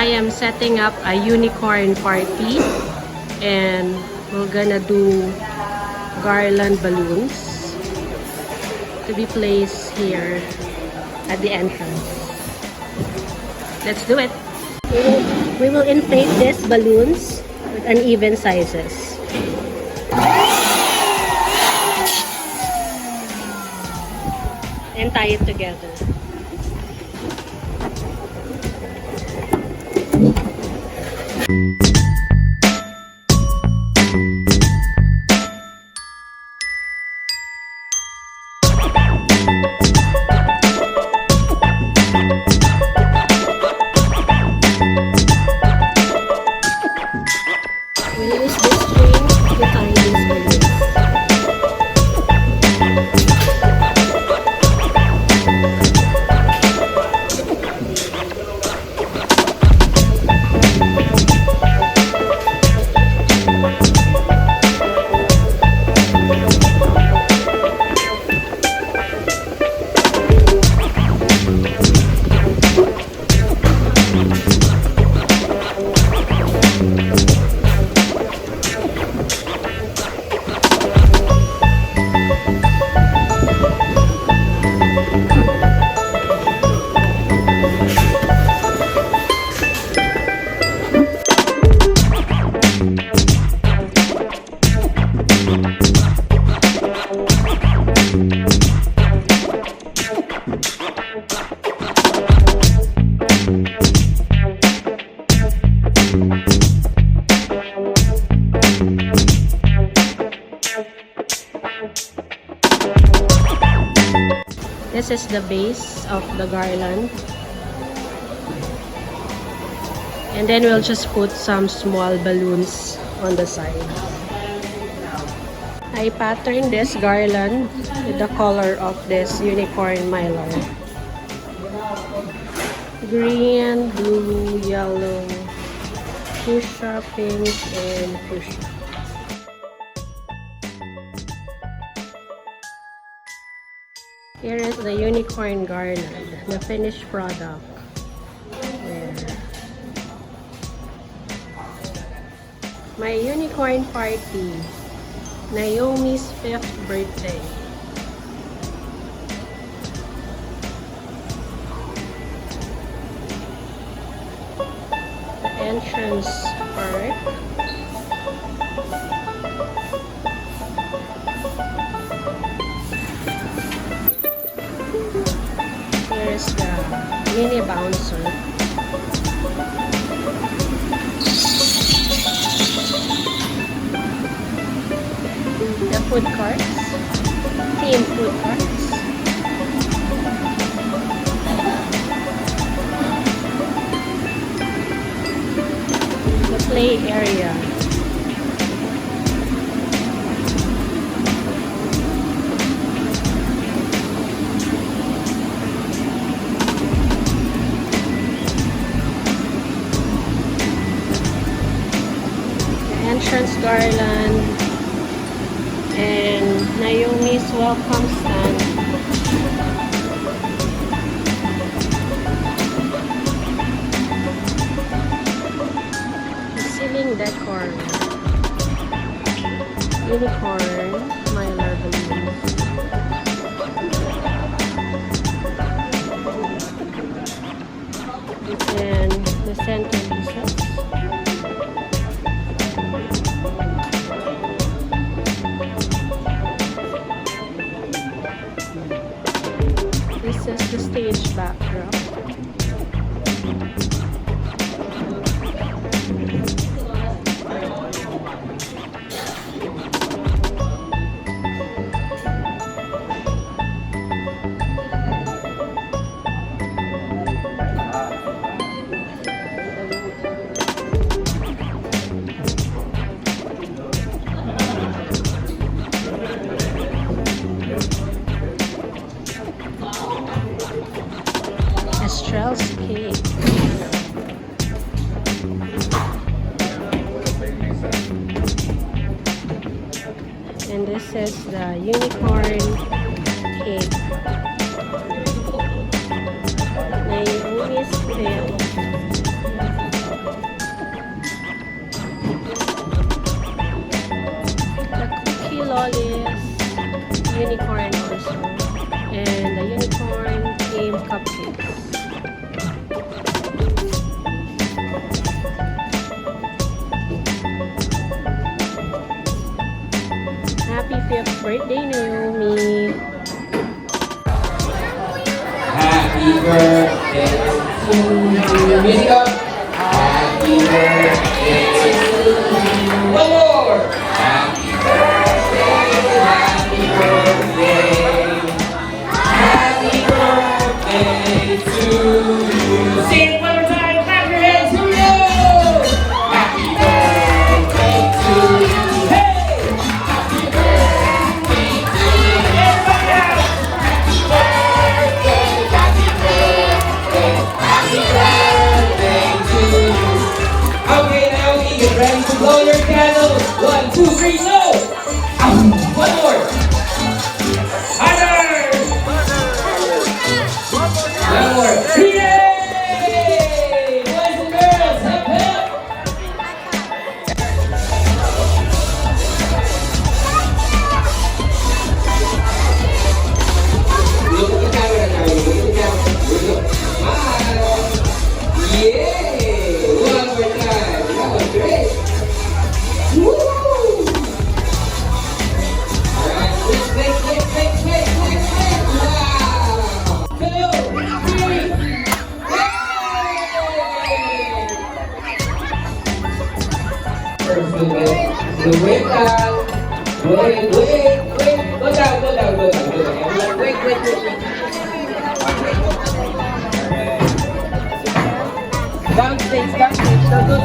I am setting up a unicorn party, and we're gonna do garland balloons to be placed here at the entrance. Let's do it. We will inflate these balloons with uneven sizes. And tie it together. We'll use this string to tie these balloons. This is the base of the garland, and then we'll just put some small balloons on the side. I patterned this garland with the color of this unicorn mylar: green, blue, yellow, fuchsia, pink, and fuchsia. Here is the unicorn garland, the finished product. There. My unicorn party, Naomi's 5th birthday. The entrance part. Here's the mini bouncer. The food carts, theme food carts. The play area. Entrance garland and Naomi's welcome stand. The ceiling decor, unicorn mylar balloons. And the center pieces. This is the stage backdrop. Estrel's cake. And this is the unicorn cake. Naomi's 5th birthday, Naomi. Happy birthday to you. Music up. Happy birthday to you. One more. Happy birthday, happy birthday. Happy birthday to you. Sing it one more time. Clap your hands to you. Happy birthday to you. Hey! Happy birthday to you. Everybody out. Happy birthday, happy birthday, happy birthday to you. Okay, now you get ready to blow your candles. 1, 2, 3, go! One more. Harder! One more. Yay! Boys and girls, hip hip! Look at the camera now. Look at the camera. Look. Smile. Yay! One more time. That was great. Woo! Alright, click. Wow! 2, 3. Yay! First, the wait down. Wait. Go down. Everyone, wait. Downstage. Don't go to